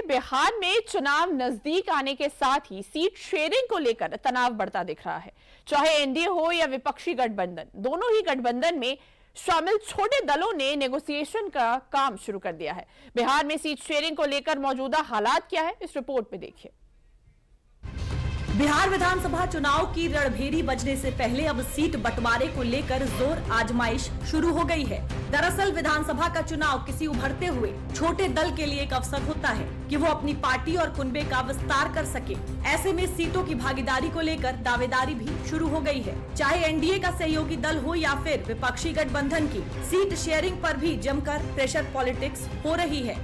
बिहार में चुनाव नजदीक आने के साथ ही सीट शेयरिंग को लेकर तनाव बढ़ता दिख रहा है। चाहे एनडीए हो या विपक्षी गठबंधन, दोनों ही गठबंधन में शामिल छोटे दलों ने नेगोशिएशन का काम शुरू कर दिया है। बिहार में सीट शेयरिंग को लेकर मौजूदा हालात क्या है, इस रिपोर्ट में देखिए। बिहार विधानसभा चुनाव की रणभेरी बजने से पहले अब सीट बंटवारे को लेकर जोर आजमाइश शुरू हो गई है। दरअसल विधानसभा का चुनाव किसी उभरते हुए छोटे दल के लिए एक अवसर होता है कि वो अपनी पार्टी और कुनबे का विस्तार कर सके। ऐसे में सीटों की भागीदारी को लेकर दावेदारी भी शुरू हो गई है। चाहे एनडीए का सहयोगी दल हो या फिर विपक्षी गठबंधन की, सीट शेयरिंग पर भी जमकर प्रेशर पॉलिटिक्स हो रही है।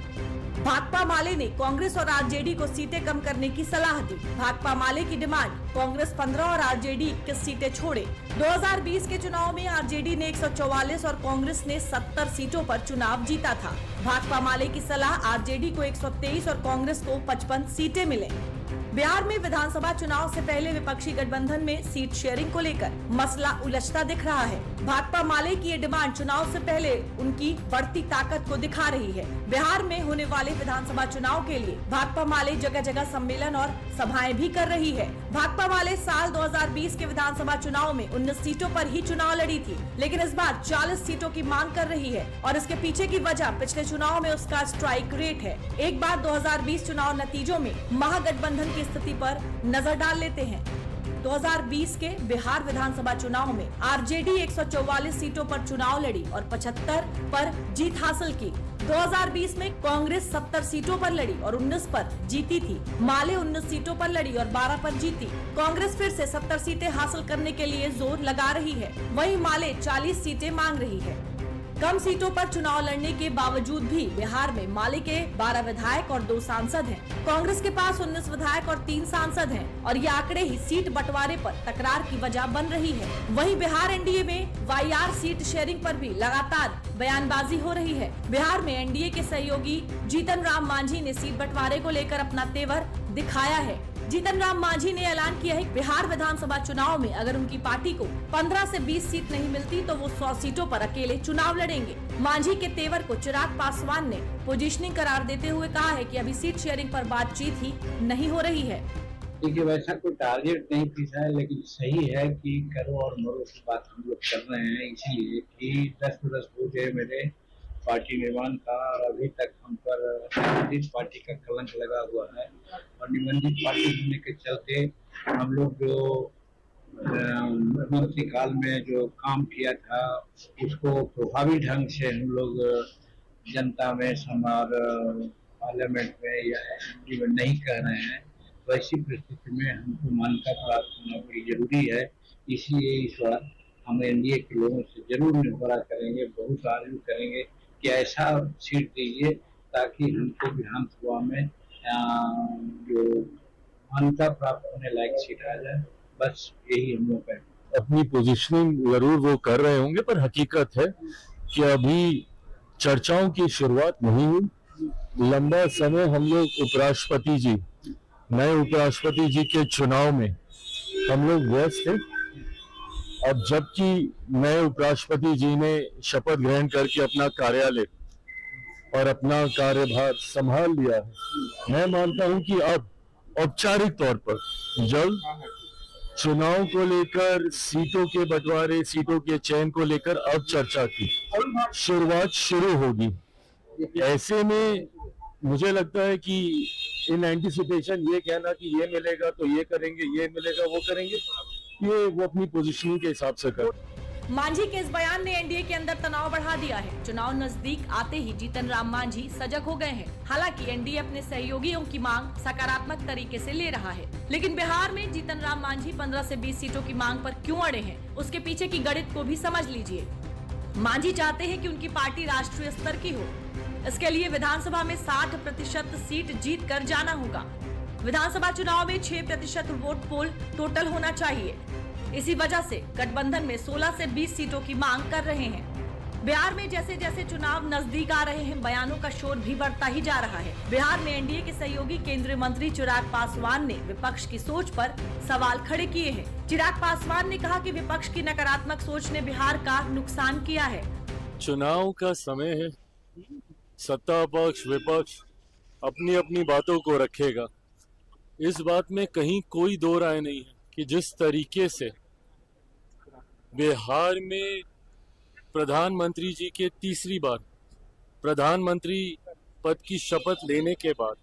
भाकपा माले ने कांग्रेस और आरजेडी को सीटें कम करने की सलाह दी। भाकपा माले की डिमांड कांग्रेस 15 और आरजेडी 21 सीटें छोड़े। 2020 के चुनाव में आरजेडी ने 144 और कांग्रेस ने 70 सीटों पर चुनाव जीता था। भाकपा माले की सलाह आरजेडी को 123 और कांग्रेस को 55 सीटें मिले। बिहार में विधानसभा चुनाव से पहले विपक्षी गठबंधन में सीट शेयरिंग को लेकर मसला उलझता दिख रहा है। भाकपा माले की ये डिमांड चुनाव से पहले उनकी बढ़ती ताकत को दिखा रही है। बिहार में होने वाले विधानसभा चुनाव के लिए भाकपा माले जगह जगह सम्मेलन और सभाएं भी कर रही है। भाकपा माले साल 2020 के विधानसभा चुनाव में 19 सीटों पर ही चुनाव लड़ी थी, लेकिन इस बार 40 सीटों की मांग कर रही है और इसके पीछे की वजह पिछले चुनाव में उसका स्ट्राइक रेट है। एक बार 2020 चुनाव नतीजों में महागठबंधन की स्थिति पर नजर डाल लेते हैं। 2020 के बिहार विधानसभा चुनाव में आरजेडी 144 सीटों पर चुनाव लड़ी और 75 पर जीत हासिल की। 2020 में कांग्रेस 70 सीटों पर लड़ी और 19 पर जीती थी। माले 19 सीटों पर लड़ी और 12 पर जीती। कांग्रेस फिर से 70 सीटें हासिल करने के लिए जोर लगा रही है, वहीं माले 40 सीटें मांग रही है। कम सीटों पर चुनाव लड़ने के बावजूद भी बिहार में माले के 12 विधायक और 2 सांसद हैं। कांग्रेस के पास 19 विधायक और 3 सांसद हैं और ये आंकड़े ही सीट बंटवारे पर तकरार की वजह बन रही है। वहीं बिहार एनडीए में वाईआर सीट शेयरिंग पर भी लगातार बयानबाजी हो रही है। बिहार में एनडीए के सहयोगी जीतन राम मांझी ने सीट बंटवारे को लेकर अपना तेवर दिखाया है। जीतन राम मांझी ने ऐलान किया है कि बिहार विधानसभा चुनाव में अगर उनकी पार्टी को 15 से 20 सीट नहीं मिलती तो वो 100 सीटों पर अकेले चुनाव लड़ेंगे। मांझी के तेवर को चिराग पासवान ने पोजीशनिंग करार देते हुए कहा है कि अभी सीट शेयरिंग पर बातचीत ही नहीं हो रही है। देखिए, वैसा कोई टारगेट नहीं पीछा है, लेकिन सही है कि करो और मरो की बात हम लोग कर रहे हैं, इसलिए कि 10 हो गए मेरे पार्टी निर्माण का और अभी तक हम पर निबंधित पार्टी का कलंक लगा हुआ है। और निबंधित पार्टी होने के चलते हम लोग जो मंत्री काल में जो काम किया था उसको प्रभावी ढंग से हम लोग जनता में, समाज, पार्लियामेंट में या एमपी में नहीं कह रहे हैं। वैसी परिस्थिति में हमको मान्यता प्राप्त होना बड़ी जरूरी है। इसलिए इस बार हम एनडीए के लोगों से जरूर निहोरा करेंगे, बहुत आर्ग्यू करेंगे कि ऐसा सीट दीजिए ताकि हमको विधानसभा में जो मान्यता प्राप्त होने लायक सीट आ जाए। बस यही हम लोग का अपनी पोजीशनिंग जरूर वो कर रहे होंगे, पर हकीकत है कि अभी चर्चाओं की शुरुआत नहीं हुई। लंबा समय हम लोग नए उपराष्ट्रपति जी के चुनाव में हम लोग व्यस्त थे। अब जबकि नए उपराष्ट्रपति जी ने शपथ ग्रहण करके अपना कार्यालय और अपना कार्यभार संभाल लिया है, मैं मानता हूं कि अब औपचारिक तौर पर जल्द चुनाव को लेकर, सीटों के बंटवारे, सीटों के चयन को लेकर अब चर्चा की शुरुआत शुरू होगी। ऐसे में मुझे लगता है कि इन एंटिसिपेशन ये कहना कि ये मिलेगा तो ये करेंगे, ये मिलेगा वो करेंगे, ये वो अपनी पोजीशनिंग के हिसाब से कर। मांझी के इस बयान ने एनडीए के अंदर तनाव बढ़ा दिया है। चुनाव नजदीक आते ही जीतन राम मांझी सजग हो गए हैं। हालांकि एनडीए अपने सहयोगियों की मांग सकारात्मक तरीके से ले रहा है, लेकिन बिहार में जीतन राम मांझी 15 से 20 सीटों की मांग पर क्यों अड़े हैं, उसके पीछे की गणित को भी समझ लीजिए। मांझी चाहते हैं कि उनकी पार्टी राष्ट्रीय स्तर की हो। इसके लिए विधानसभा में 60% सीट जीत कर जाना होगा। विधानसभा चुनाव में 6% वोट पोल टोटल होना चाहिए। इसी वजह से गठबंधन में 16 से 20 सीटों की मांग कर रहे हैं। बिहार में जैसे जैसे चुनाव नजदीक आ रहे हैं, बयानों का शोर भी बढ़ता ही जा रहा है। बिहार में एनडीए के सहयोगी केंद्रीय मंत्री चिराग पासवान ने विपक्ष की सोच पर सवाल खड़े किए हैं। चिराग पासवान ने कहा कि विपक्ष की नकारात्मक सोच ने बिहार का नुकसान किया है। चुनाव का समय है, सत्ता पक्ष विपक्ष अपनी अपनी बातों को रखेगा। इस बात में कहीं कोई दो राय नहीं है कि जिस तरीके से बिहार में प्रधानमंत्री जी के तीसरी बार प्रधानमंत्री पद की शपथ लेने के बाद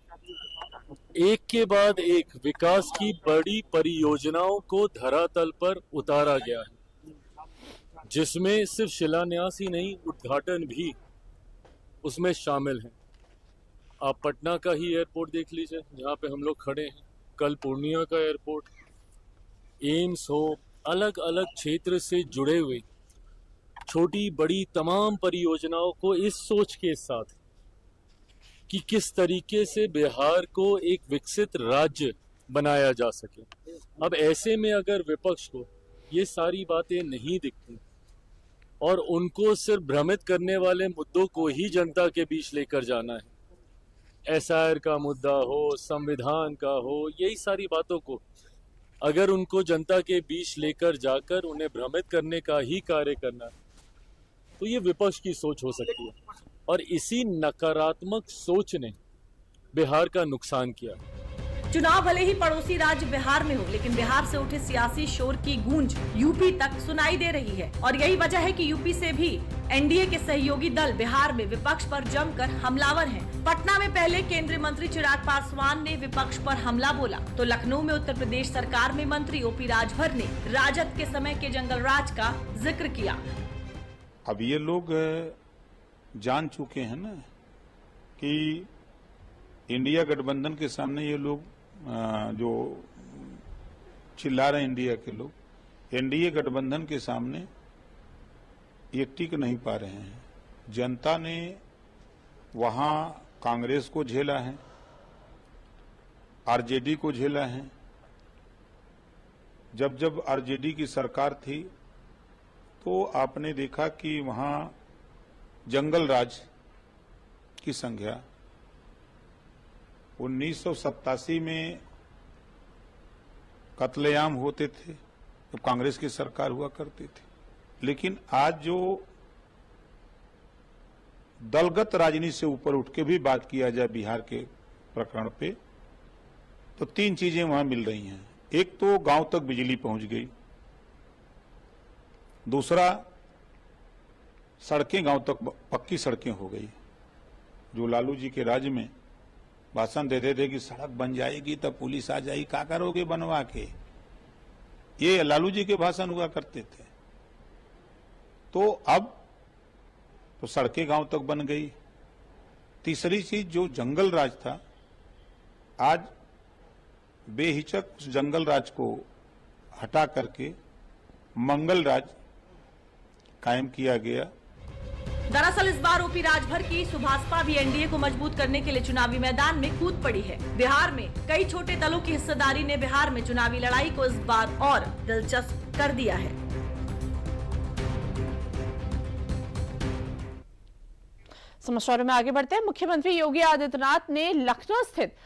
एक के बाद एक विकास की बड़ी परियोजनाओं को धरातल पर उतारा गया है, जिसमें सिर्फ शिलान्यास ही नहीं, उद्घाटन भी उसमें शामिल है। आप पटना का ही एयरपोर्ट देख लीजिए जहाँ पे हम लोग खड़े हैं, कल पूर्णिया का एयरपोर्ट, एम्स हो, अलग अलग क्षेत्र से जुड़े हुए छोटी बड़ी तमाम परियोजनाओं को इस सोच के साथ कि किस तरीके से बिहार को एक विकसित राज्य बनाया जा सके। अब ऐसे में अगर विपक्ष को ये सारी बातें नहीं दिखती और उनको सिर्फ भ्रमित करने वाले मुद्दों को ही जनता के बीच लेकर जाना है, एसआईआर का मुद्दा हो, संविधान का हो, यही सारी बातों को अगर उनको जनता के बीच लेकर जाकर उन्हें भ्रमित करने का ही कार्य करना है, तो ये विपक्ष की सोच हो सकती है। और इसी नकारात्मक सोच ने बिहार का नुकसान किया। चुनाव भले ही पड़ोसी राज्य बिहार में हो, लेकिन बिहार से उठे सियासी शोर की गूंज यूपी तक सुनाई दे रही है और यही वजह है कि यूपी से भी एनडीए के सहयोगी दल बिहार में विपक्ष पर जमकर हमलावर हैं। पटना में पहले केंद्रीय मंत्री चिराग पासवान ने विपक्ष पर हमला बोला, तो लखनऊ में उत्तर प्रदेश सरकार में मंत्री ओपी राजभर ने राजद के समय के जंगल राज का जिक्र किया। अब ये लोग जान चुके हैं ना कि इंडिया गठबंधन के सामने ये लोग जो चिल्ला रहे हैं, इंडिया के लोग, एनडीए गठबंधन के सामने ये टिक नहीं पा रहे हैं। जनता ने वहां कांग्रेस को झेला है, आरजेडी को झेला है। जब जब आरजेडी की सरकार थी तो आपने देखा कि वहां जंगल राज की संज्ञा 1987 में कत्लेआम होते थे तो कांग्रेस की सरकार हुआ करती थी। लेकिन आज जो दलगत राजनीति से ऊपर उठ के भी बात किया जाए बिहार के प्रकरण पे, तो तीन चीजें वहां मिल रही हैं। एक तो गांव तक बिजली पहुंच गई, दूसरा सड़कें गांव तक पक्की सड़कें हो गई। जो लालू जी के राज्य में भाषण देते थे कि सड़क बन जाएगी तब पुलिस आ जाएगी, क्या करोगे बनवा के, ये लालू जी के भाषण हुआ करते थे। तो अब तो सड़कें गांव तक बन गई। तीसरी चीज जो जंगल राज था, आज बेहिचक उस जंगल राज को हटा करके मंगल राज कायम किया गया। दरअसल इस बार ओपी राजभर की सुभाषपा भी एनडीए को मजबूत करने के लिए चुनावी मैदान में कूद पड़ी है। बिहार में कई छोटे दलों की हिस्सेदारी ने बिहार में चुनावी लड़ाई को इस बार और दिलचस्प कर दिया है। समाचारों में आगे बढ़ते हैं। मुख्यमंत्री योगी आदित्यनाथ ने लखनऊ स्थित